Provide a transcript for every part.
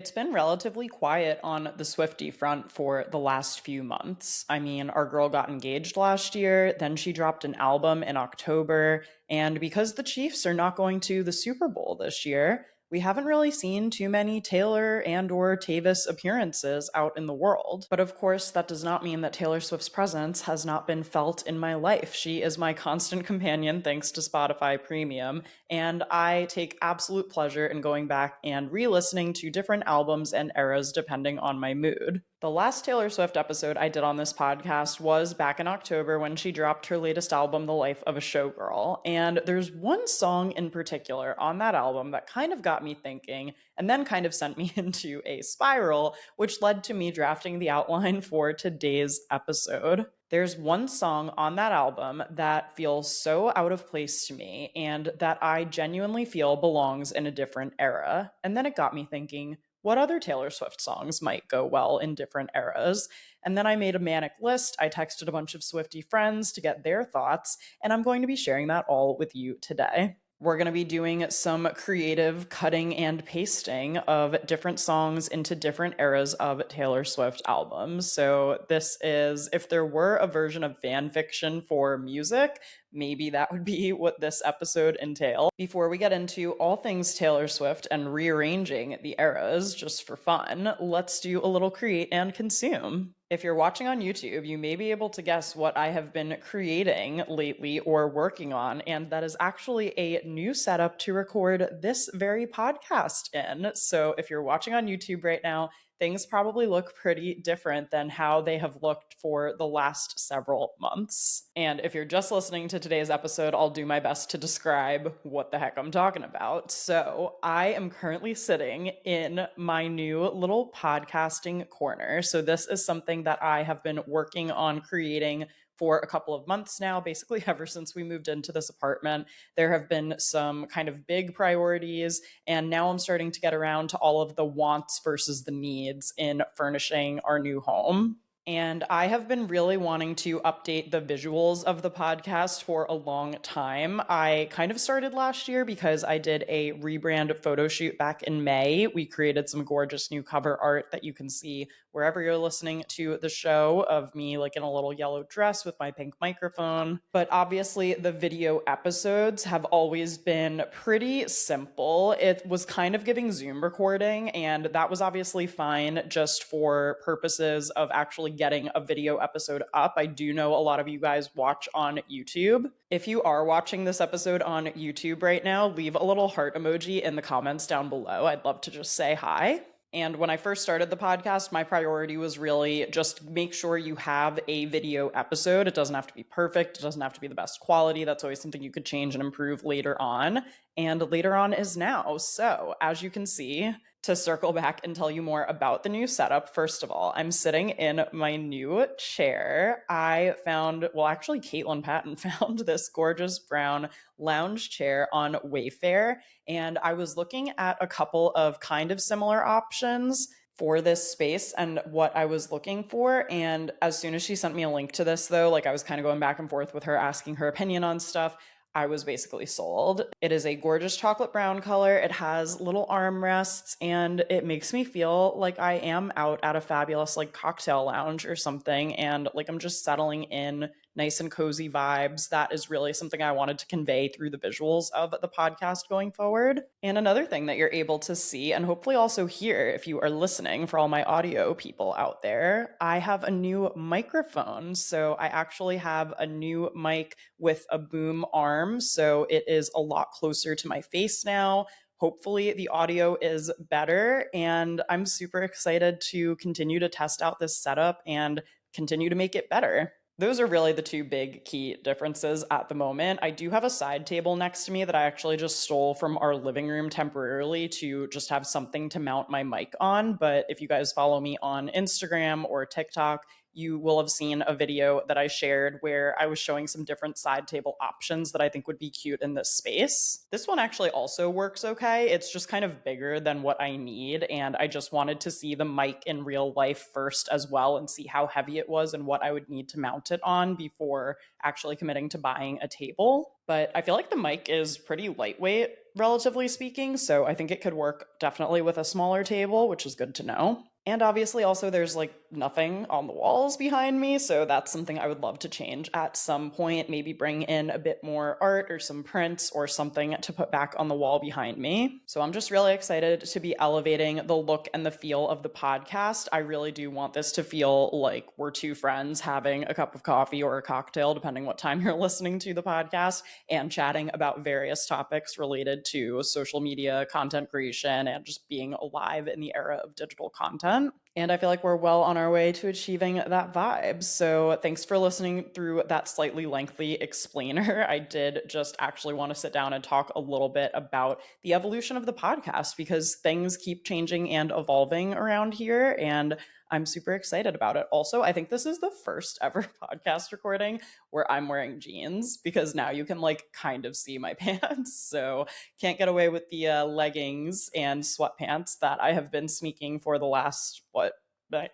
It's been relatively quiet on the Swiftie front for the last few months. I mean, our girl got engaged last year, then she dropped an album in October, and because the Chiefs are not going to the Super Bowl this year, we haven't really seen too many Taylor and or Tavis appearances out in the world. But of course, that does not mean that Taylor Swift's presence has not been felt in my life. She is my constant companion thanks to Spotify Premium, and I take absolute pleasure in going back and re-listening to different albums and eras depending on my mood. The last Taylor Swift episode I did on this podcast was back in October when she dropped her latest album, The Life of a Showgirl. And there's one song in particular on that album that kind of got me thinking and then kind of sent me into a spiral, which led to me drafting the outline for today's episode. There's one song on that album that feels so out of place to me and that I genuinely feel belongs in a different era. And then it got me thinking, what other Taylor Swift songs might go well in different eras? And then I made a manic list. I texted a bunch of Swiftie friends to get their thoughts, and I'm going to be sharing that all with you today. We're going to be doing some creative cutting and pasting of different songs into different eras of Taylor Swift albums. So, this is, if there were a version of fan fiction for music, maybe that would be what this episode entails. Before we get into all things Taylor Swift and rearranging the eras just for fun, let's do a little create and consume. If you're watching on YouTube, you may be able to guess what I have been creating lately or working on, and that is actually a new setup to record this very podcast in. So if you're watching on YouTube right now, things probably look pretty different than how they have looked for the last several months. And if you're just listening to today's episode, I'll do my best to describe what the heck I'm talking about. So I am currently sitting in my new little podcasting corner. So this is something that I have been working on creating for a couple of months now, basically ever since we moved into this apartment. There have been some kind of big priorities, and now I'm starting to get around to all of the wants versus the needs in furnishing our new home. And I have been really wanting to update the visuals of the podcast for a long time. I kind of started last year because I did a rebrand photo shoot back in May. We created some gorgeous new cover art that you can see wherever you're listening to the show of me like in a little yellow dress with my pink microphone. But obviously the video episodes have always been pretty simple. It was kind of giving Zoom recording, and that was obviously fine just for purposes of actually getting a video episode up. I do know a lot of you guys watch on YouTube. If you are watching this episode on YouTube right now, leave a little heart emoji in the comments down below. I'd love to just say hi. And when I first started the podcast, my priority was really just make sure you have a video episode. It doesn't have to be perfect. It doesn't have to be the best quality. That's always something you could change and improve later on. And later on is now. So as you can see, to circle back and tell you more about the new setup, first of all, I'm sitting in my new chair. I found, well, actually, Caitlin Patton found this gorgeous brown lounge chair on Wayfair, and I was looking at a couple of kind of similar options for this space and what I was looking for. And as soon as she sent me a link to this, though, like I was kind of going back and forth with her, asking her opinion on stuff, I was basically sold. It is a gorgeous chocolate brown color. It has little armrests, and it makes me feel like I am out at a fabulous like cocktail lounge or something, and like I'm just settling in, nice and cozy vibes. That is really something I wanted to convey through the visuals of the podcast going forward. And another thing that you're able to see and hopefully also hear if you are listening, for all my audio people out there, I have a new microphone. So I actually have a new mic with a boom arm. So it is a lot closer to my face now. Hopefully the audio is better, and I'm super excited to continue to test out this setup and continue to make it better. Those are really the two big key differences at the moment. I do have a side table next to me that I actually just stole from our living room temporarily to just have something to mount my mic on. But if you guys follow me on Instagram or TikTok, you will have seen a video that I shared where I was showing some different side table options that I think would be cute in this space. This one actually also works okay. It's just kind of bigger than what I need, and I just wanted to see the mic in real life first as well and see how heavy it was and what I would need to mount it on before actually committing to buying a table. But I feel like the mic is pretty lightweight. relatively speaking. So I think it could work definitely with a smaller table, which is good to know. And obviously, also, there's like nothing on the walls behind me. So that's something I would love to change at some point. Maybe bring in a bit more art or some prints or something to put back on the wall behind me. So I'm just really excited to be elevating the look and the feel of the podcast. I really do want this to feel like we're two friends having a cup of coffee or a cocktail, depending what time you're listening to the podcast, and chatting about various topics related to social media, content creation, and just being alive in the era of digital content. And I feel like we're well on our way to achieving that vibe. So thanks for listening through that slightly lengthy explainer. I did just actually want to sit down and talk a little bit about the evolution of the podcast because things keep changing and evolving around here. And I'm super excited about it. Also, I think this is the first ever podcast recording where I'm wearing jeans because now you can like kind of see my pants. So can't get away with the leggings and sweatpants that I have been sneaking for the last,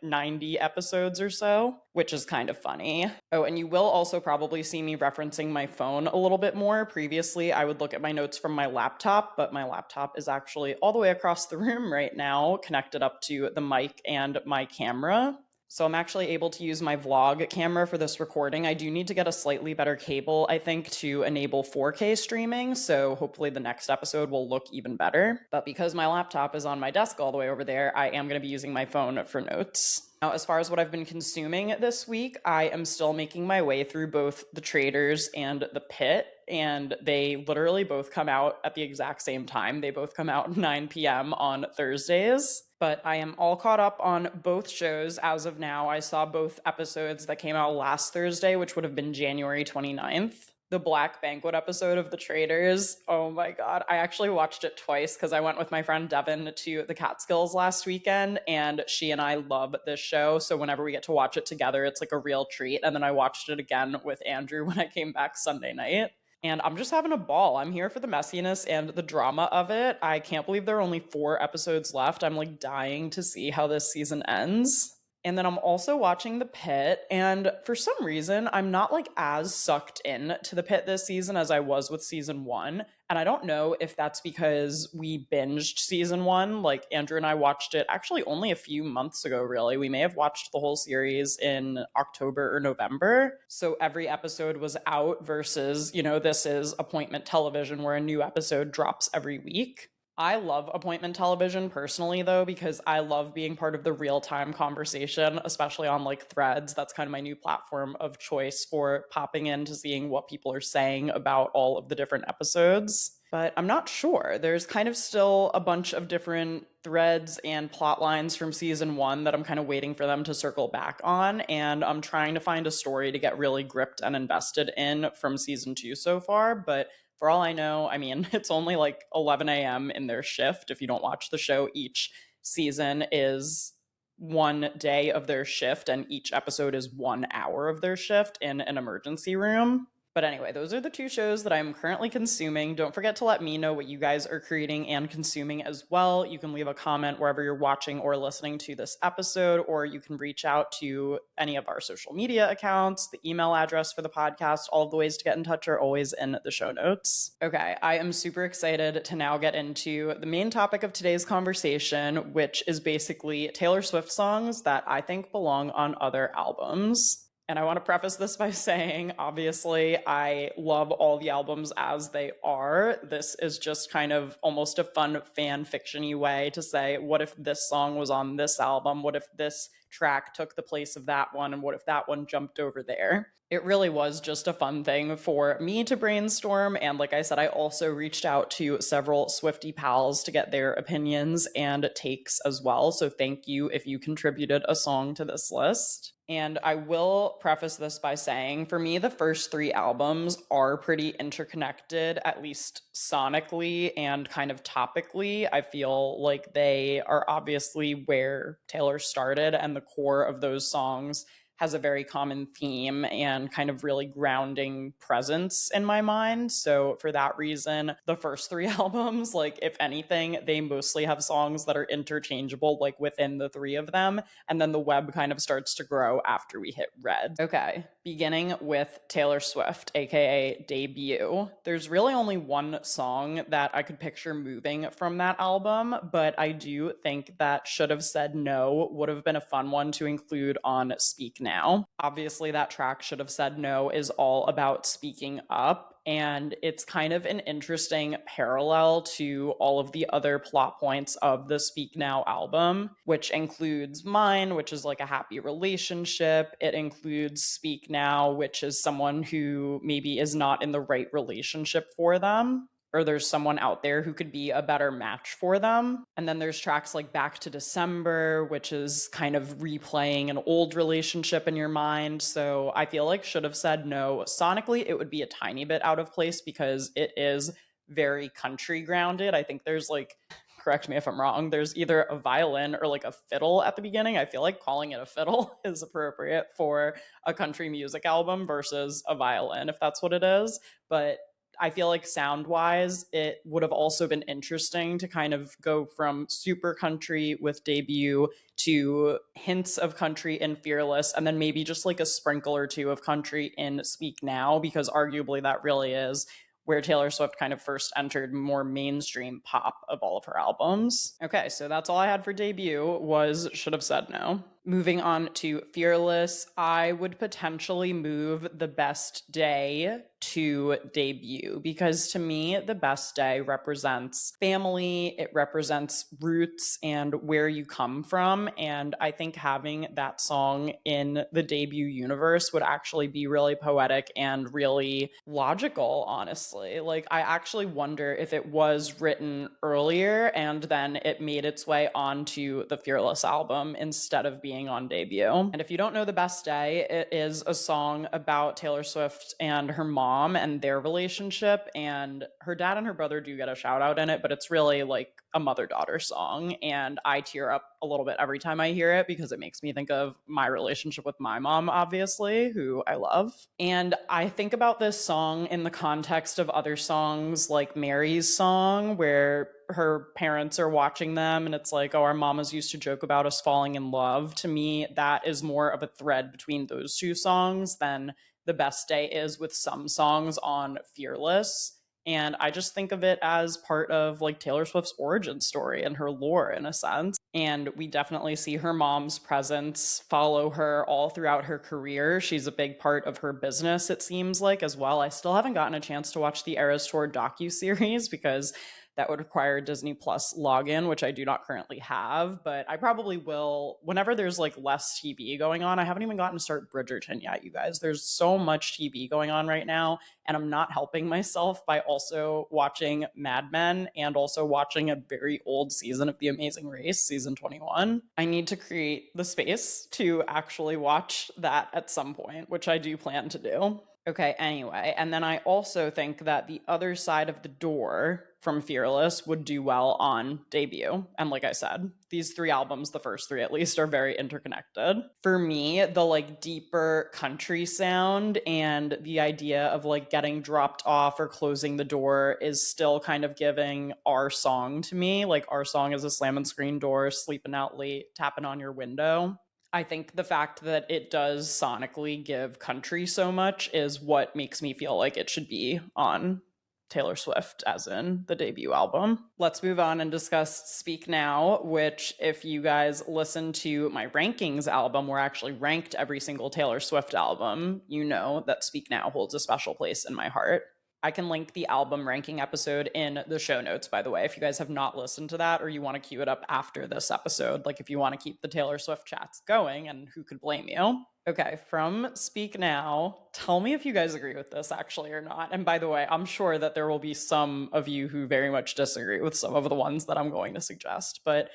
90 episodes or so, which is kind of funny. Oh, and you will also probably see me referencing my phone a little bit more. Previously, I would look at my notes from my laptop, but my laptop is actually all the way across the room right now, connected up to the mic and my camera. So I'm actually able to use my vlog camera for this recording. I do need to get a slightly better cable, I think, to enable 4K streaming. So hopefully the next episode will look even better. But because my laptop is on my desk all the way over there, I am going to be using my phone for notes. Now, as far as what I've been consuming this week, I am still making my way through both The Traders and The Pit, and they literally both come out at the exact same time. They both come out 9 p.m. on Thursdays. But I am all caught up on both shows as of now. I saw both episodes that came out last Thursday, which would have been January 29th. The Black Banquet episode of The Traders. Oh my God. I actually watched it twice because I went with my friend Devin to the Catskills last weekend, and she and I love this show. So whenever we get to watch it together, it's like a real treat. And then I watched it again with Andrew when I came back Sunday night. And I'm just having a ball. I'm here for the messiness and the drama of it. I can't believe there are only 4 episodes left. I'm like dying to see how this season ends. And then I'm also watching The Pit, and for some reason, I'm not like as sucked in to The Pit this season as I was with season 1. And I don't know if that's because we binged season 1. Like Andrew and I watched it actually only a few months ago, really. We may have watched the whole series in October or November. So every episode was out versus, this is appointment television where a new episode drops every week. I love appointment television personally, though, because I love being part of the real-time conversation, especially on like Threads. That's kind of my new platform of choice for popping in to seeing what people are saying about all of the different episodes. But I'm not sure. There's kind of still a bunch of different threads and plot lines from season 1 that I'm kind of waiting for them to circle back on. And I'm trying to find a story to get really gripped and invested in from season 2 so far. But for all I know, I mean, it's only like 11 a.m. in their shift. If you don't watch the show, each season is one day of their shift, and each episode is 1 hour of their shift in an emergency room. But anyway, those are the 2 shows that I'm currently consuming. Don't forget to let me know what you guys are creating and consuming as well. You can leave a comment wherever you're watching or listening to this episode, or you can reach out to any of our social media accounts. The email address for the podcast, all of the ways to get in touch are always in the show notes. Okay, I am super excited to now get into the main topic of today's conversation, which is basically Taylor Swift songs that I think belong on other albums. And I want to preface this by saying, obviously, I love all the albums as they are. This is just kind of almost a fun fan fiction-y way to say, what if this song was on this album? What if this track took the place of that one? And what if that one jumped over there? It really was just a fun thing for me to brainstorm. And like I said, I also reached out to several Swiftie pals to get their opinions and takes as well. So thank you if you contributed a song to this list. And I will preface this by saying, for me, the first 3 albums are pretty interconnected, at least sonically and kind of topically. I feel like they are obviously where Taylor started, and the core of those songs has a very common theme and kind of really grounding presence in my mind. So for that reason, the first three albums, like if anything, they mostly have songs that are interchangeable, like within the three of them. And then the web kind of starts to grow after we hit Red. Okay, beginning with Taylor Swift, aka Debut. There's really only one song that I could picture moving from that album, but I do think that Should Have Said No would have been a fun one to include on Speak Now. Obviously, that track, Should Have Said No, is all about speaking up. And it's kind of an interesting parallel to all of the other plot points of the Speak Now album, which includes Mine, which is like a happy relationship. It includes Speak Now, which is someone who maybe is not in the right relationship for them, or there's someone out there who could be a better match for them. And then there's tracks like Back to December, which is kind of replaying an old relationship in your mind. So I feel like Should Have Said No. Sonically, it would be a tiny bit out of place because it is very country grounded. I think there's like, correct me if I'm wrong, there's either a violin or like a fiddle at the beginning. I feel like calling it a fiddle is appropriate for a country music album versus a violin, if that's what it is. But I feel like sound wise, it would have also been interesting to kind of go from super country with Debut to hints of country in Fearless, and then maybe just like a sprinkle or two of country in Speak Now, because arguably that really is where Taylor Swift kind of first entered more mainstream pop of all of her albums. Okay, so that's all I had for Debut was Should Have Said No. Moving on to Fearless, I would potentially move The Best Day to Debut, because to me, The Best Day represents family, it represents roots and where you come from. And I think having that song in the Debut universe would actually be really poetic and really logical, honestly. Like, I actually wonder if it was written earlier and then it made its way onto the Fearless album instead of being on Debut. And if you don't know The Best Day, it is a song about Taylor Swift and her mom and their relationship, and her dad and her brother do get a shout out in it, but it's really like a mother-daughter song, and I tear up a little bit every time I hear it because it makes me think of my relationship with my mom, obviously, who I love. And I think about this song in the context of other songs like Mary's song, where her parents are watching them and it's like, oh, our mamas used to joke about us falling in love. To me, that is more of a thread between those two songs than The Best Day is with some songs on Fearless. And I just think of it as part of like Taylor Swift's origin story and her lore in a sense. And we definitely see her mom's presence follow her all throughout her career. She's a big part of her business, it seems like, as well. I still haven't gotten a chance to watch the Eras Tour docuseries because that would require Disney Plus login, which I do not currently have, but I probably will whenever there's like less TV going on. I haven't even gotten to start Bridgerton yet, you guys. There's so much TV going on right now, and I'm not helping myself by also watching Mad Men and also watching a very old season of The Amazing Race, season 21. I need to create the space to actually watch that at some point, which I do plan to do. Okay, anyway, and then I also think that The Other Side of the Door from Fearless would do well on Debut. And like I said, these three albums, the first three at least, are very interconnected. For me, the like deeper country sound and the idea of like getting dropped off or closing the door is still kind of giving Our Song to me. Like Our Song is a slamming screen door, sleeping out late, tapping on your window. I think the fact that it does sonically give country so much is what makes me feel like it should be on Taylor Swift, as in the Debut album. Let's move on and discuss Speak Now, which, if you guys listen to my rankings album, where I actually ranked every single Taylor Swift album, you know that Speak Now holds a special place in my heart. I can link the album ranking episode in the show notes, by the way, if you guys have not listened to that or you want to queue it up after this episode, like if you want to keep the Taylor Swift chats going, and who could blame you? Okay, from Speak Now, tell me if you guys agree with this actually or not. And by the way, I'm sure that there will be some of you who very much disagree with some of the ones that I'm going to suggest, but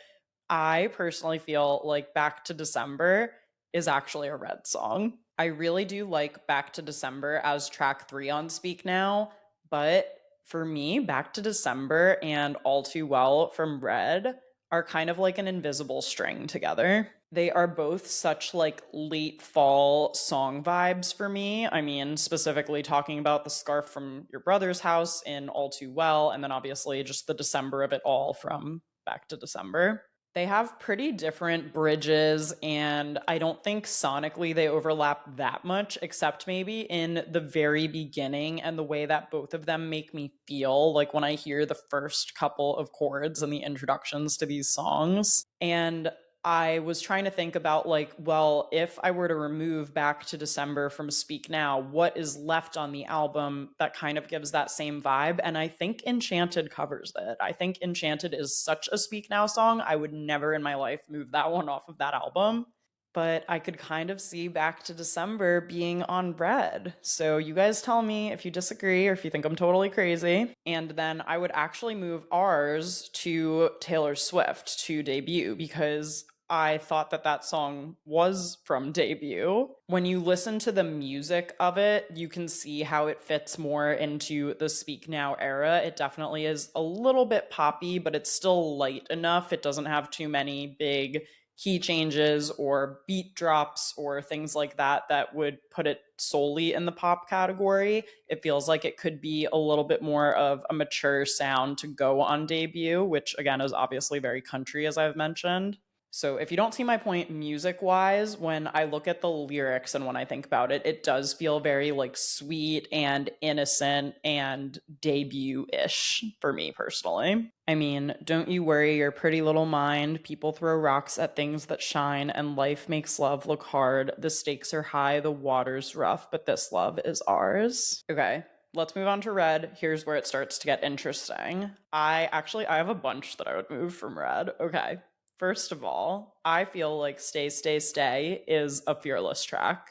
I personally feel like Back to December is actually a Red song. I really do like Back to December as track 3 on Speak Now, but for me, Back to December and All Too Well from Red are kind of like an invisible string together. They are both such like late fall song vibes for me. I mean, specifically talking about the scarf from your brother's house in All Too Well, and then obviously just the December of it all from Back to December. They have pretty different bridges, and I don't think sonically they overlap that much, except maybe in the very beginning and the way that both of them make me feel, like when I hear the first couple of chords and the introductions to these songs. And I was trying to think about, like, well, if I were to remove Back to December from Speak Now, what is left on the album that kind of gives that same vibe? And I think Enchanted covers it. I think Enchanted is such a Speak Now song. I would never in my life move that one off of that album. But I could kind of see Back to December being on Red. So you guys tell me if you disagree or if you think I'm totally crazy. And then I would actually move ours to Taylor Swift to Debut, because I thought that that song was from Debut. When you listen to the music of it, you can see how it fits more into the Speak Now era. It definitely is a little bit poppy, but it's still light enough. It doesn't have too many big key changes or beat drops or things like that that would put it solely in the pop category. It feels like it could be a little bit more of a mature sound to go on Debut, which again is obviously very country, as I've mentioned. So if you don't see my point music wise, when I look at the lyrics and when I think about it, it does feel very like sweet and innocent and debut-ish for me personally. I mean, don't you worry your pretty little mind. People throw rocks at things that shine, and life makes love look hard. The stakes are high, the water's rough, but this love is ours. Okay, let's move on to Red. Here's where it starts to get interesting. I have a bunch that I would move from Red. Okay. First of all, I feel like Stay, Stay, Stay is a Fearless track.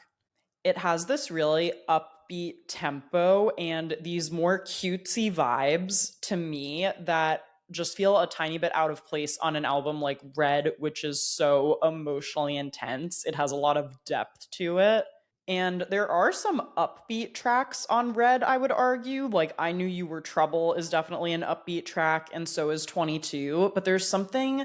It has this really upbeat tempo and these more cutesy vibes to me that just feel a tiny bit out of place on an album like Red, which is so emotionally intense. It has a lot of depth to it. And there are some upbeat tracks on Red, I would argue. Like, I Knew You Were Trouble is definitely an upbeat track, and so is 22. But there's something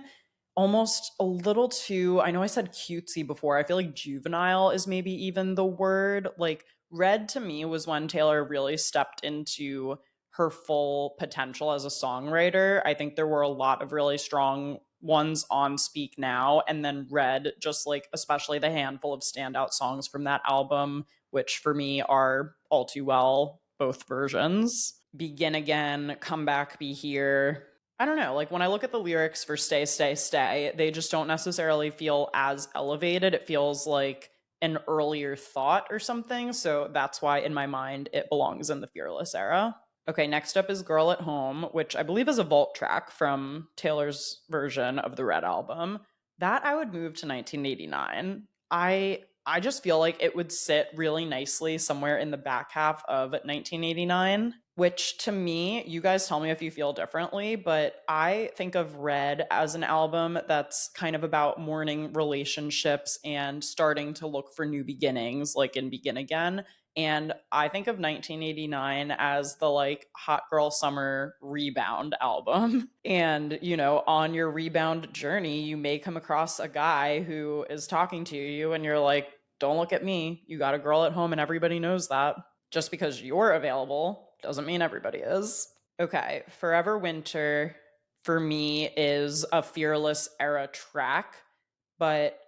almost a little too, I know I said cutesy before. I feel like juvenile is maybe even the word. Like, Red to me was when Taylor really stepped into her full potential as a songwriter. I think there were a lot of really strong ones on Speak Now, and then Red, just like especially the handful of standout songs from that album, which for me are All Too Well, both versions. Begin Again, Come Back, Be Here. I don't know, like when I look at the lyrics for Stay, Stay, Stay, they just don't necessarily feel as elevated. It feels like an earlier thought or something. So that's why in my mind it belongs in the Fearless era. Okay, next up is Girl at Home, which I believe is a vault track from Taylor's version of the Red album. That I would move to 1989. I just feel like it would sit really nicely somewhere in the back half of 1989, which to me, you guys tell me if you feel differently, but I think of Red as an album that's kind of about mourning relationships and starting to look for new beginnings, like in Begin Again. And I think of 1989 as the like hot girl summer rebound album. And, you know, on your rebound journey, you may come across a guy who is talking to you and you're like, don't look at me. You got a girl at home and everybody knows that. Just because you're available doesn't mean everybody is. Okay, Forever Winter for me is a Fearless era track, but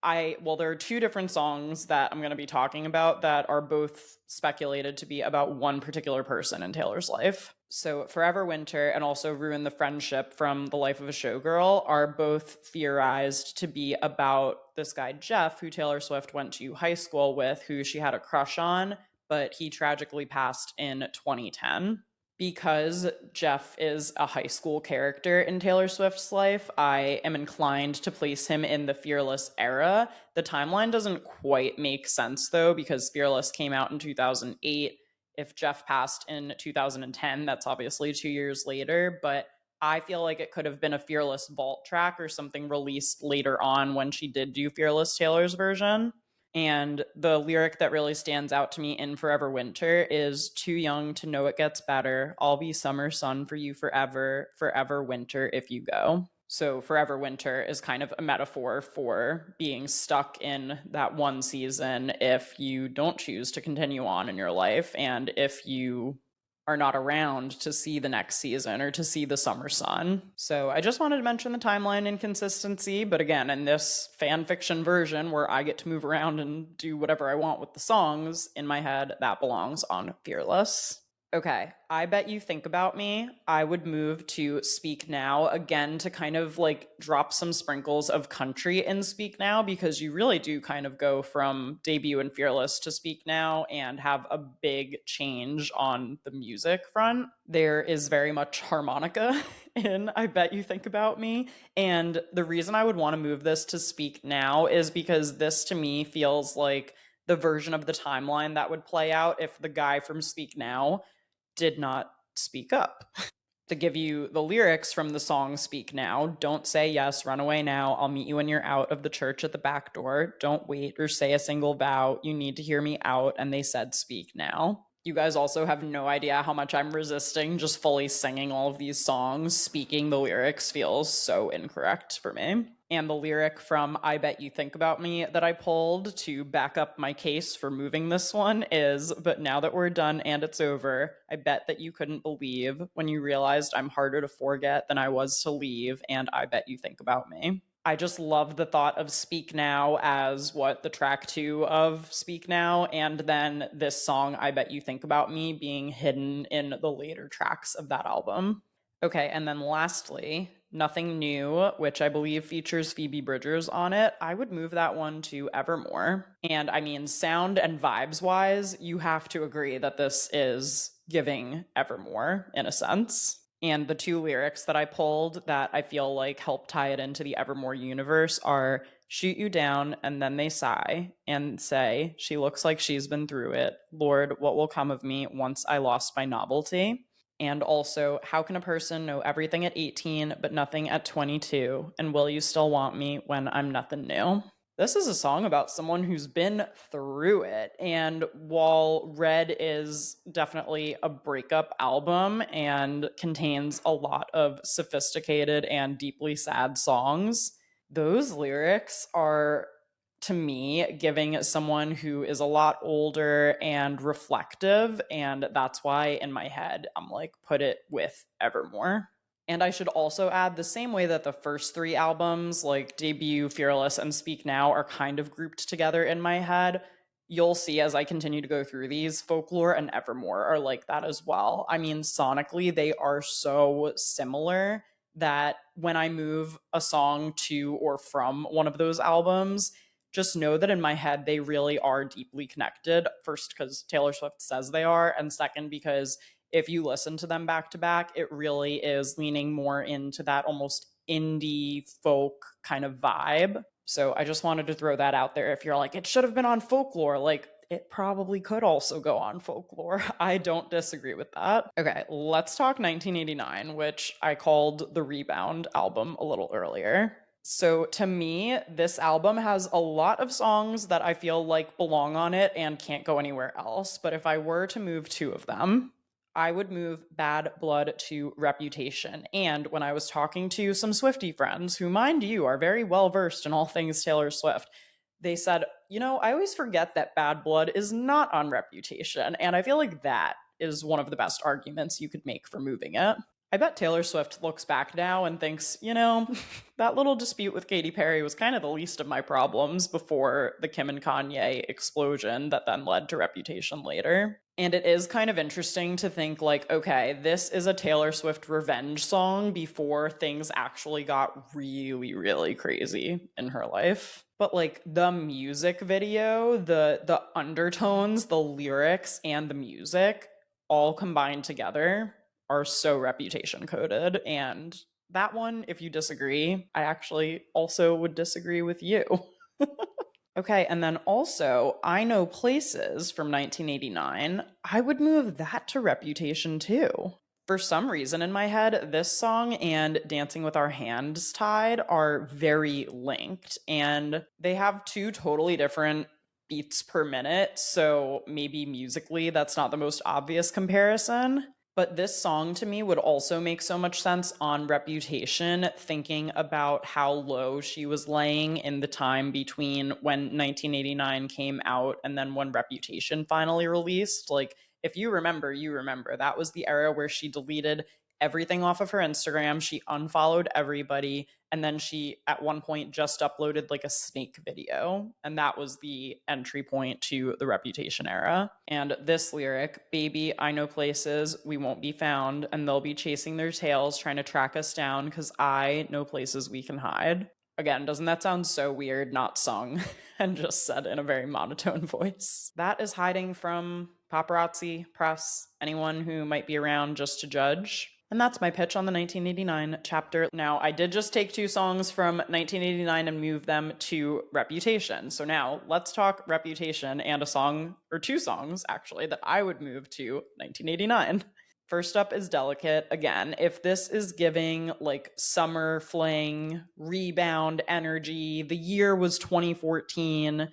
there are two different songs that I'm going to be talking about that are both speculated to be about one particular person in Taylor's life. So Forever Winter and also Ruin the Friendship from The Life of a Showgirl are both theorized to be about this guy, Jeff, who Taylor Swift went to high school with, who she had a crush on, but he tragically passed in 2010. Because Jeff is a high school character in Taylor Swift's life, I am inclined to place him in the Fearless era. The timeline doesn't quite make sense, though, because Fearless came out in 2008. If Jeff passed in 2010, that's obviously 2 years later, but I feel like it could have been a Fearless vault track or something released later on when she did do Fearless Taylor's version. And the lyric that really stands out to me in Forever Winter is too young to know it gets better. I'll be summer sun for you forever, forever winter if you go. So, Forever Winter is kind of a metaphor for being stuck in that one season if you don't choose to continue on in your life, and if you are not around to see the next season or to see the summer sun. So, I just wanted to mention the timeline inconsistency, but again, in this fan fiction version where I get to move around and do whatever I want with the songs, in my head, that belongs on Fearless. Okay, I Bet You Think About Me. I would move to Speak Now again to kind of like drop some sprinkles of country in Speak Now, because you really do kind of go from debut and Fearless to Speak Now and have a big change on the music front. There is very much harmonica in I Bet You Think About Me. And the reason I would want to move this to Speak Now is because this to me feels like the version of the timeline that would play out if the guy from Speak Now did not speak up. To give you the lyrics from the song Speak Now: don't say yes, run away now. I'll meet you when you're out of the church at the back door. Don't wait or say a single vow. You need to hear me out. And they said, speak now. You guys also have no idea how much I'm resisting just fully singing all of these songs. Speaking the lyrics feels so incorrect for me. And the lyric from I Bet You Think About Me that I pulled to back up my case for moving this one is, but now that we're done and it's over, I bet that you couldn't believe when you realized I'm harder to forget than I was to leave, and I bet you think about me. I just love the thought of Speak Now as what the track 2 of Speak Now, and then this song, I Bet You Think About Me, being hidden in the later tracks of that album. Okay, and then lastly, Nothing New, which I believe features Phoebe Bridgers on it. I would move that one to Evermore. And I mean, sound and vibes wise, you have to agree that this is giving Evermore in a sense. And the two lyrics that I pulled that I feel like help tie it into the Evermore universe are shoot you down and then they sigh and say, she looks like she's been through it. Lord, what will come of me once I lost my novelty? And also, how can a person know everything at 18 but nothing at 22? And will you still want me when I'm nothing new? This is a song about someone who's been through it. And while Red is definitely a breakup album and contains a lot of sophisticated and deeply sad songs, those lyrics are, to me, giving someone who is a lot older and reflective. And that's why in my head, I'm like, put it with Evermore. And I should also add, the same way that the first three albums, like Debut, Fearless, and Speak Now, are kind of grouped together in my head, you'll see as I continue to go through these, Folklore and Evermore are like that as well. I mean, sonically, they are so similar that when I move a song to or from one of those albums, just know that in my head, they really are deeply connected. First, because Taylor Swift says they are, and second, because if you listen to them back to back, it really is leaning more into that almost indie folk kind of vibe. So I just wanted to throw that out there. If you're like, it should have been on Folklore, like, it probably could also go on Folklore. I don't disagree with that. Okay, let's talk 1989, which I called the Rebound album a little earlier. So to me, this album has a lot of songs that I feel like belong on it and can't go anywhere else. But if I were to move two of them, I would move Bad Blood to Reputation. And when I was talking to some Swiftie friends, who, mind you, are very well versed in all things Taylor Swift, they said, you know, I always forget that Bad Blood is not on Reputation. And I feel like that is one of the best arguments you could make for moving it. I bet Taylor Swift looks back now and thinks, you know, that little dispute with Katy Perry was kind of the least of my problems before the Kim and Kanye explosion that then led to Reputation later. And it is kind of interesting to think like, okay, this is a Taylor Swift revenge song before things actually got really, really crazy in her life. But like the music video, the undertones, the lyrics, and the music all combined together are so Reputation coded. And that one, if you disagree, I actually also would disagree with you. Okay, and then also, I Know Places from 1989, I would move that to Reputation too. For some reason in my head, this song and Dancing with Our Hands Tied are very linked, and they have two totally different beats per minute, so maybe musically that's not the most obvious comparison. But this song to me would also make so much sense on Reputation, thinking about how low she was laying in the time between when 1989 came out and then when Reputation finally released. Like, if you remember, you remember. That was the era where she deleted everything off of her Instagram. She unfollowed everybody. And then she, at one point, just uploaded like a snake video. And that was the entry point to the Reputation era. And this lyric, baby, I know places we won't be found, and they'll be chasing their tails trying to track us down because I know places we can hide. Again, doesn't that sound so weird, not sung and just said in a very monotone voice? That is hiding from paparazzi, press, anyone who might be around just to judge. And that's my pitch on the 1989 chapter. Now, I did just take 2 songs from 1989 and move them to Reputation. So now let's talk Reputation and a song, or 2 songs actually, that I would move to 1989. First up is Delicate. Again, if this is giving like summer fling, rebound energy, the year was 2014,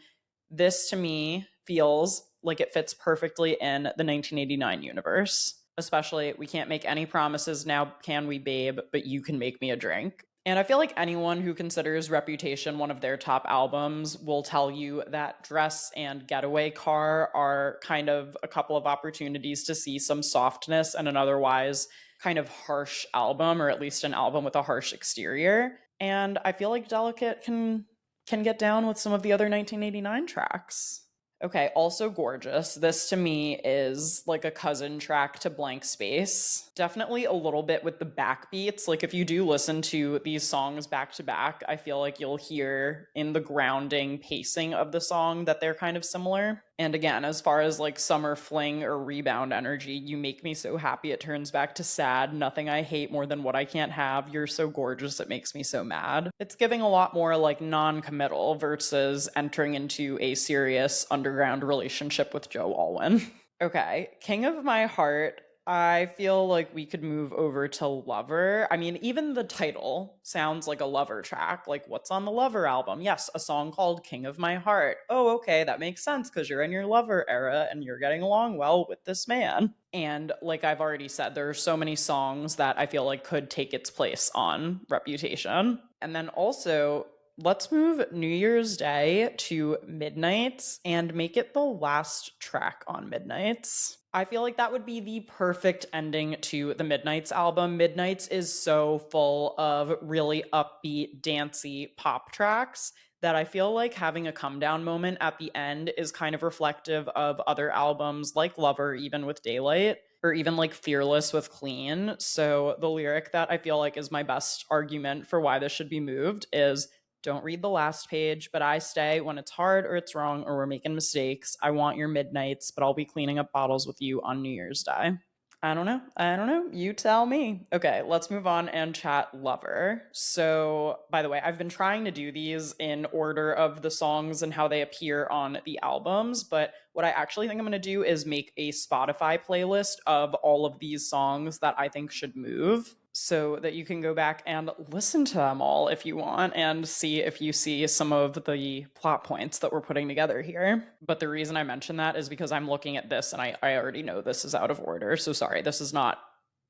this to me feels like it fits perfectly in the 1989 universe. Especially, we can't make any promises now, can we, babe? But you can make me a drink. And I feel like anyone who considers Reputation one of their top albums will tell you that Dress and Getaway Car are kind of a couple of opportunities to see some softness in an otherwise kind of harsh album, or at least an album with a harsh exterior. And I feel like Delicate can get down with some of the other 1989 tracks. Okay, also Gorgeous. This to me is like a cousin track to Blank Space. Definitely a little bit with the backbeats. Like if you do listen to these songs back to back, I feel like you'll hear in the grounding pacing of the song that they're kind of similar. And again, as far as like summer fling or rebound energy, you make me so happy it turns back to sad. Nothing I hate more than what I can't have. You're so gorgeous, it makes me so mad. It's giving a lot more like non-committal versus entering into a serious underground relationship with Joe Alwyn. Okay, King of My Heart. I feel like we could move over to Lover. I mean, even the title sounds like a Lover track. Like, what's on the Lover album? Yes, a song called King of My Heart. Oh, okay, that makes sense because you're in your Lover era and you're getting along well with this man. And like I've already said, there are so many songs that I feel like could take its place on Reputation. And then also, let's move New Year's Day to Midnights and make it the last track on Midnights. I feel like that would be the perfect ending to the Midnights album. Midnights is so full of really upbeat, dancey pop tracks that I feel like having a come down moment at the end is kind of reflective of other albums like Lover, even with Daylight, or even like Fearless with Clean. So the lyric that I feel like is my best argument for why this should be moved is, don't read the last page, but I stay when it's hard or it's wrong or we're making mistakes. I want your midnights, but I'll be cleaning up bottles with you on New Year's Day. I don't know. You tell me. Okay, let's move on and chat Lover. So, by the way, I've been trying to do these in order of the songs and how they appear on the albums, but what I actually think I'm going to do is make a Spotify playlist of all of these songs that I think should move, so that you can go back and listen to them all if you want and see if you see some of the plot points that we're putting together here. But the reason I mention that is because I'm looking at this and I already know this is out of order. So sorry, this is not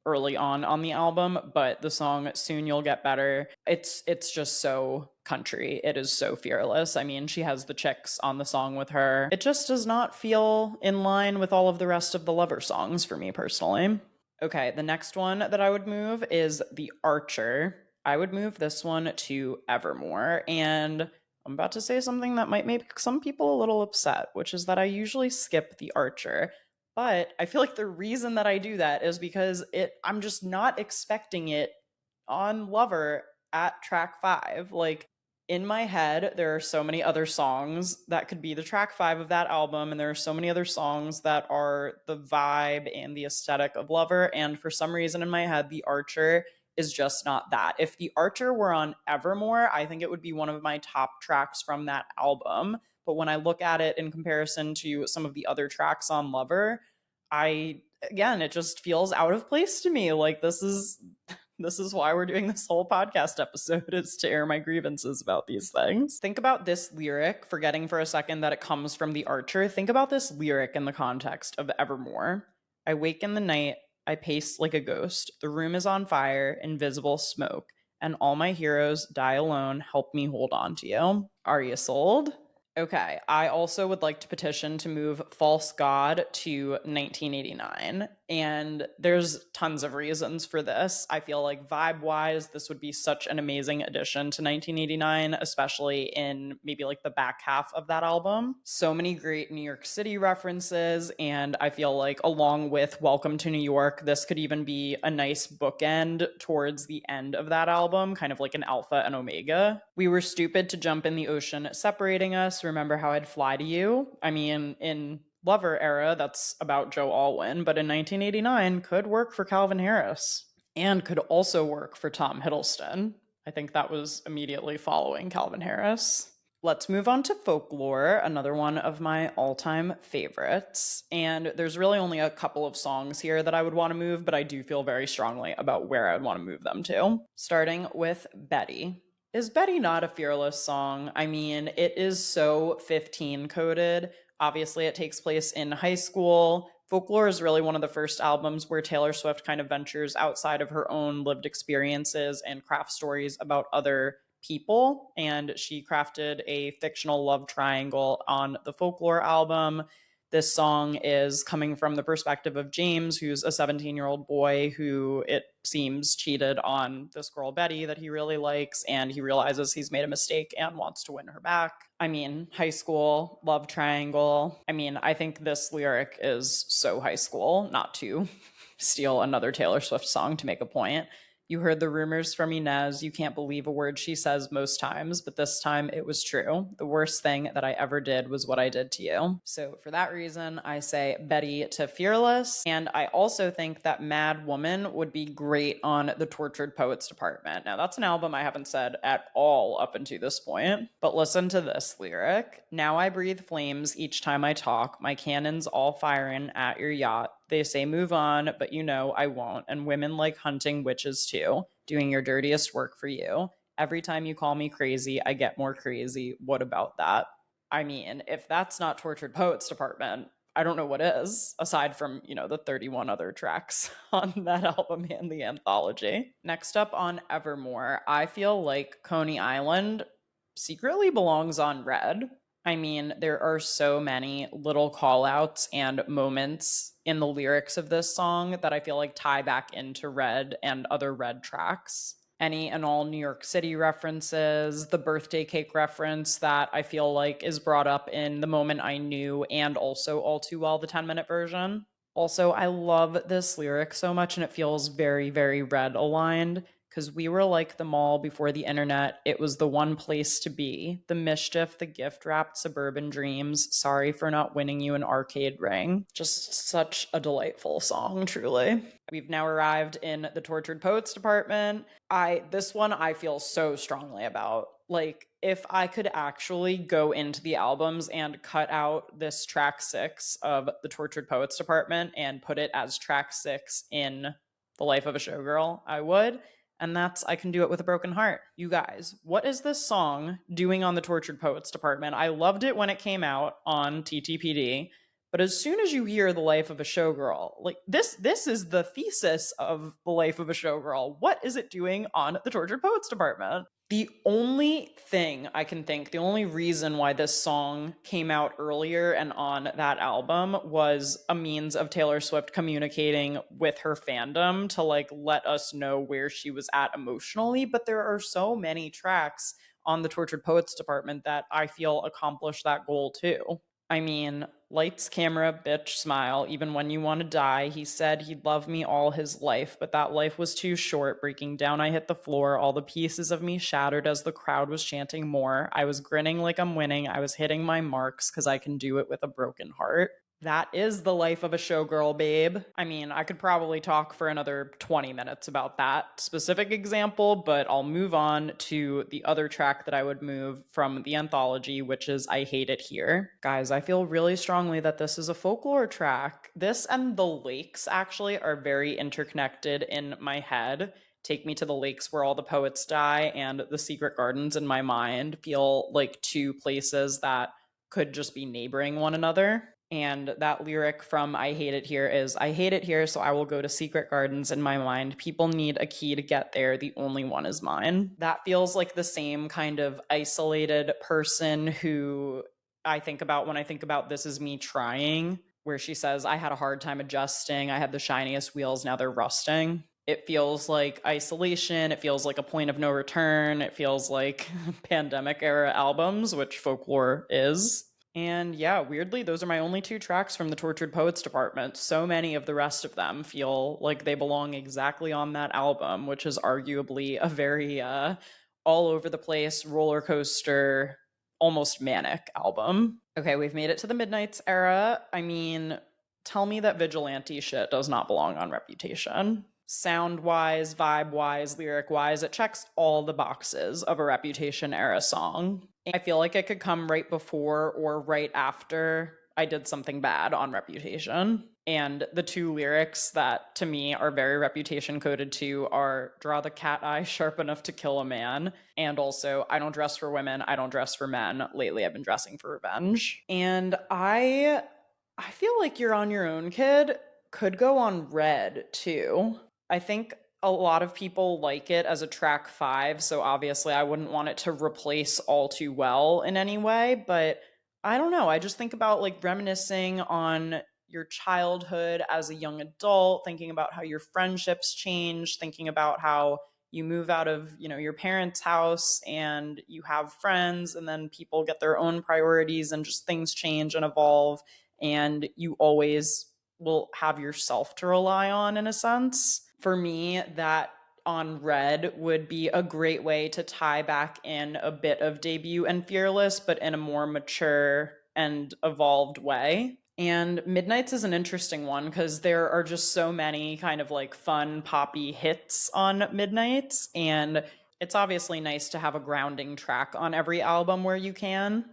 early on the album, but the song Soon You'll Get Better, it's just so country. It is so fearless. I mean, she has the chicks on the song with her. It just does not feel in line with all of the rest of the Lover songs for me personally. Okay, the next one that I would move is The Archer. I would move this one to Evermore, and I'm about to say something that might make some people a little upset, which is that I usually skip The Archer. But I feel like the reason that I do that is because I'm just not expecting it on Lover at track 5. Like, in my head, there are so many other songs that could be the track 5 of that album, and there are so many other songs that are the vibe and the aesthetic of Lover, and for some reason in my head, The Archer is just not that. If The Archer were on Evermore, I think it would be one of my top tracks from that album, but when I look at it in comparison to some of the other tracks on Lover, it just feels out of place to me. Like, this is why we're doing this whole podcast episode, is to air my grievances about these things. Think about this lyric, forgetting for a second that it comes from The Archer. Think about this lyric in the context of Evermore. I wake in the night, I pace like a ghost. The room is on fire, invisible smoke, and all my heroes die alone. Help me hold on to you. Are you sold? Okay, I also would like to petition to move False God to 1989. And there's tons of reasons for this. I feel like vibe wise, this would be such an amazing addition to 1989, especially in maybe like the back half of that album. So many great New York City references. And I feel like, along with Welcome to New York, this could even be a nice bookend towards the end of that album, kind of like an alpha and omega. We were stupid to jump in the ocean separating us. Remember how I'd fly to you? I mean, in Lover era, that's about Joe Alwyn, but in 1989 could work for Calvin Harris and could also work for Tom Hiddleston. I think that was immediately following Calvin Harris. Let's move on to Folklore, another one of my all-time favorites. And there's really only a couple of songs here that I would want to move, but I do feel very strongly about where I would want to move them to. Starting with Betty. Is Betty not a fearless song? I mean, it is so 15 coded. Obviously, it takes place in high school. Folklore is really one of the first albums where Taylor Swift kind of ventures outside of her own lived experiences and crafts stories about other people. And she crafted a fictional love triangle on the Folklore album. This song is coming from the perspective of James, who's a 17-year-old boy who, it seems, cheated on this girl Betty that he really likes, and he realizes he's made a mistake and wants to win her back. I mean, high school, love triangle. I mean, I think this lyric is so high school, not to steal another Taylor Swift song to make a point. You heard the rumors from Inez. You can't believe a word she says most times, but this time it was true. The worst thing that I ever did was what I did to you. So for that reason, I say Betty to Fearless. And I also think that Mad Woman would be great on the Tortured Poets Department. Now, that's an album I haven't said at all up until this point, but listen to this lyric. Now I breathe flames each time I talk. My cannons all firing at your yacht. They say move on, but you know I won't. And women like hunting witches too, doing your dirtiest work for you. Every time you call me crazy, I get more crazy. What about that? I mean, if that's not Tortured Poets Department, I don't know what is, aside from, the 31 other tracks on that album and the anthology. Next up on Evermore, I feel like Coney Island secretly belongs on Red. I mean, there are so many little call outs and moments in the lyrics of this song that I feel like tie back into Red and other Red tracks. Any and all New York City references, the birthday cake reference that I feel like is brought up in The Moment I Knew and also All Too Well, the 10-minute version. Also, I love this lyric so much, and it feels very, very Red aligned. Because we were like the mall before the internet. It was the one place to be. The mischief, the gift-wrapped suburban dreams. Sorry for not winning you an arcade ring. Just such a delightful song, truly. We've now arrived in the Tortured Poets Department. This one I feel so strongly about. Like, if I could actually go into the albums and cut out this track 6 of the Tortured Poets Department and put it as track 6 in The Life of a Showgirl, I would. And that's I Can Do It With a Broken Heart. You guys, what is this song doing on the Tortured Poets Department? I loved it when it came out on TTPD, but as soon as you hear The Life of a Showgirl, like this is the thesis of The Life of a Showgirl. What is it doing on the Tortured Poets Department? The only thing I can think, the only reason why this song came out earlier and on that album was a means of Taylor Swift communicating with her fandom to let us know where she was at emotionally. But there are so many tracks on the Tortured Poets Department that I feel accomplish that goal too. I mean, lights, camera, bitch, smile, even when you want to die. He said he'd love me all his life, but that life was too short. Breaking down, I hit the floor. All the pieces of me shattered as the crowd was chanting more. I was grinning like I'm winning. I was hitting my marks because I can do it with a broken heart. That is the life of a showgirl, babe. I mean, I could probably talk for another 20 minutes about that specific example, but I'll move on to the other track that I would move from the anthology, which is I Hate It Here. Guys, I feel really strongly that this is a folklore track. This and The Lakes actually are very interconnected in my head. Take Me to the Lakes Where All the Poets Die and The Secret Gardens in my mind feel like two places that could just be neighboring one another. And that lyric from I Hate It Here is I hate it here, so I will go to secret gardens in my mind. People need a key to get there. The only one is mine. That feels like the same kind of isolated person who I think about when I think about This Is Me Trying, where she says, I had a hard time adjusting. I had the shiniest wheels. Now they're rusting. It feels like isolation. It feels like a point of no return. It feels like pandemic era albums, which Folklore is. And yeah, weirdly, those are my only two tracks from the Tortured Poets department. So many of the rest of them feel like they belong exactly on that album, which is arguably a very all over the place, roller coaster, almost manic album. Okay, we've made it to the Midnights era. I mean, tell me that vigilante shit does not belong on Reputation. Sound wise, vibe wise, lyric wise, it checks all the boxes of a Reputation era song. I feel like it could come right before or right after I did something bad on Reputation. And the two lyrics that to me are very Reputation coded too are draw the cat eye sharp enough to kill a man. And also, I don't dress for women, I don't dress for men. Lately, I've been dressing for revenge. And I feel like You're on Your Own, Kid could go on Red too. I think a lot of people like it as a track 5, so obviously I wouldn't want it to replace All Too Well in any way, but I don't know. I just think about like reminiscing on your childhood as a young adult, thinking about how your friendships change, thinking about how you move out of, your parents' house and you have friends and then people get their own priorities and just things change and evolve and you always will have yourself to rely on in a sense. For me, that on Red would be a great way to tie back in a bit of Debut and Fearless, but in a more mature and evolved way. And Midnights is an interesting one because there are just so many kind of like fun poppy hits on Midnights. And it's obviously nice to have a grounding track on every album where you can.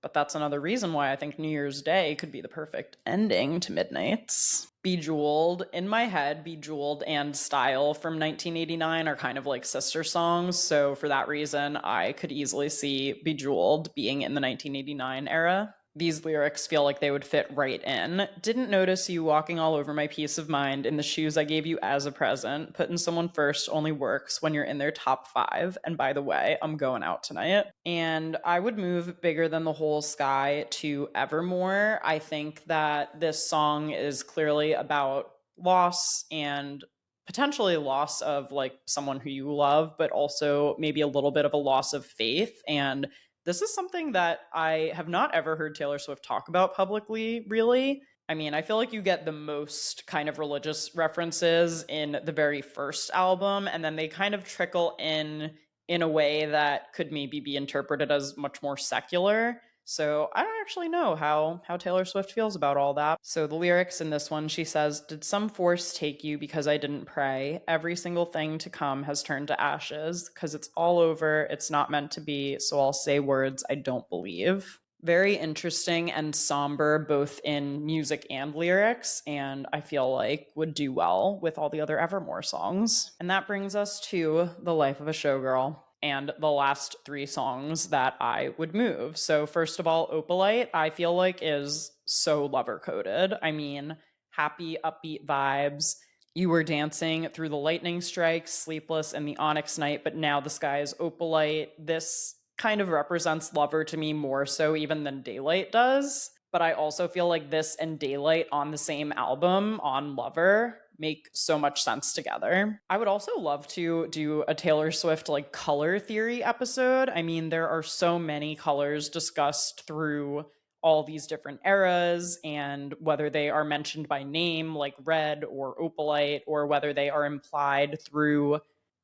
But that's another reason why I think New Year's Day could be the perfect ending to Midnights. Bejeweled, in my head, Bejeweled and Style from 1989 are kind of like sister songs. So for that reason, I could easily see Bejeweled being in the 1989 era. These lyrics feel like they would fit right in. Didn't notice you walking all over my peace of mind in the shoes I gave you as a present. Putting someone first only works when you're in their top 5. And by the way, I'm going out tonight. And I would move Bigger Than the Whole Sky to Evermore. I think that this song is clearly about loss and potentially loss of like someone who you love, but also maybe a little bit of a loss of faith. And this is something that I have not ever heard Taylor Swift talk about publicly, really. I mean, I feel like you get the most kind of religious references in the very first album, and then they kind of trickle in a way that could maybe be interpreted as much more secular. So I don't actually know how Taylor Swift feels about all that. So the lyrics in this one, she says, did some force take you because I didn't pray? Every single thing to come has turned to ashes because it's all over. It's not meant to be. So I'll say words I don't believe. Very interesting and somber, both in music and lyrics, and I feel like would do well with all the other Evermore songs. And that brings us to The Life of a Showgirl and the last 3 songs that I would move. So first of all, Opalite, I feel like is so lover coded. I mean, happy, upbeat vibes. You were dancing through the lightning strikes, sleepless, and the onyx night, but now the sky is opalite. This kind of represents Lover to me more so even than Daylight does. But I also feel like this and Daylight on the same album, on Lover, make so much sense together. I would also love to do a Taylor Swift like color theory episode. I mean, there are so many colors discussed through all these different eras, and whether they are mentioned by name like red or opalite, or whether they are implied through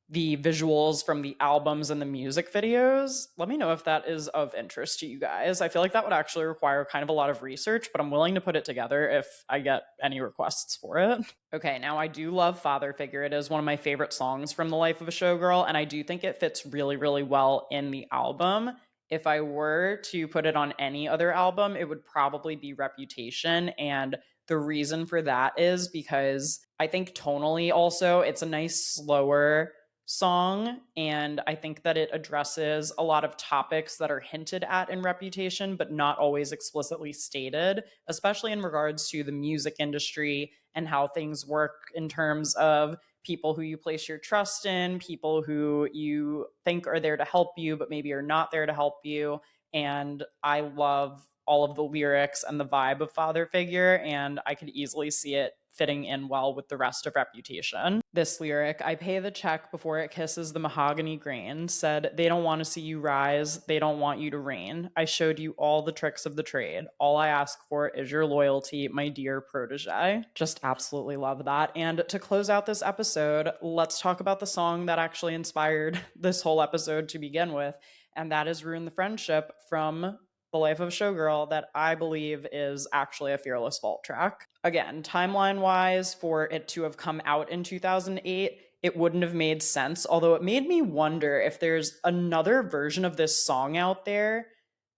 the visuals from the albums and the music videos. Let me know if that is of interest to you guys. I feel like that would actually require kind of a lot of research, but I'm willing to put it together if I get any requests for it. Okay, now I do love Father Figure. It is one of my favorite songs from The Life of a Showgirl, and I do think it fits really, really well in the album. If I were to put it on any other album, it would probably be Reputation, and the reason for that is because I think tonally also it's a nice, slower, song, and I think that it addresses a lot of topics that are hinted at in Reputation, but not always explicitly stated, especially in regards to the music industry and how things work in terms of people who you place your trust in, people who you think are there to help you, but maybe are not there to help you. And I love all of the lyrics and the vibe of Father Figure, and I could easily see it fitting in well with the rest of Reputation. This lyric, I pay the check before it kisses the mahogany grain, said, they don't want to see you rise, they don't want you to reign. I showed you all the tricks of the trade. All I ask for is your loyalty, my dear protege. Just absolutely love that. And to close out this episode, let's talk about the song that actually inspired this whole episode to begin with, and that is Ruin the Friendship from The Life of a Showgirl, that I believe is actually a Fearless Vault track. Again, timeline wise, for it to have come out in 2008, it wouldn't have made sense, although it made me wonder if there's another version of this song out there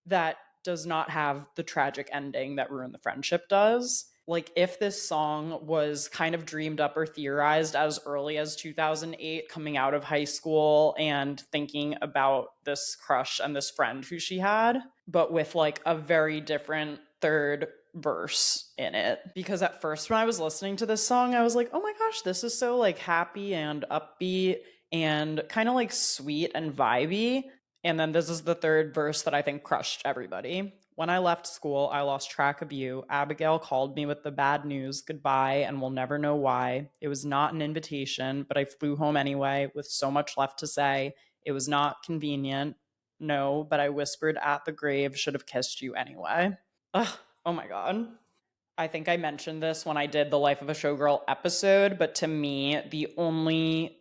that does not have the tragic ending that Ruin the Friendship does. Like, if this song was kind of dreamed up or theorized as early as 2008, coming out of high school and thinking about this crush and this friend who she had, but with like a very different third verse in it. Because at first, when I was listening to this song, I was like, oh my gosh, this is so like happy and upbeat and kind of like sweet and vibey. And then this is the third verse that I think crushed everybody. When I left school, I lost track of you. Abigail called me with the bad news, goodbye, and we'll never know why. It was not an invitation, but I flew home anyway with so much left to say. It was not convenient. No, but I whispered at the grave, should have kissed you anyway. Ugh, oh my God. I think I mentioned this when I did the Life of a Showgirl episode, but to me, the only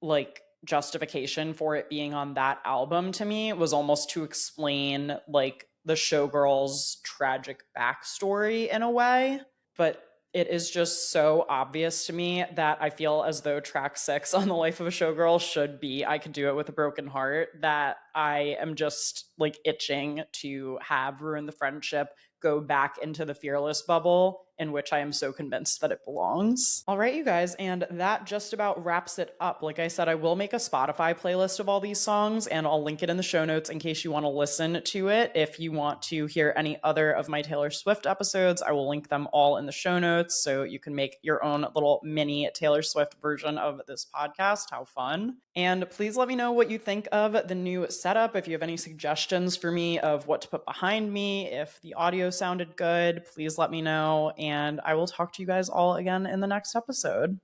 like justification for it being on that album to me was almost to explain like the showgirl's tragic backstory in a way. But it is just so obvious to me that I feel as though track 6 on The Life of a Showgirl should be I Could Do It With a Broken Heart, that I am just like itching to have Ruin the Friendship go back into the Fearless bubble in which I am so convinced that it belongs. All right, you guys, and that just about wraps it up. Like I said, I will make a Spotify playlist of all these songs, and I'll link it in the show notes in case you want to listen to it. If you want to hear any other of my Taylor Swift episodes, I will link them all in the show notes so you can make your own little mini Taylor Swift version of this podcast. How fun. And please let me know what you think of the new setup. If you have any suggestions for me of what to put behind me, if the audio sounded good, please let me know. And I will talk to you guys all again in the next episode.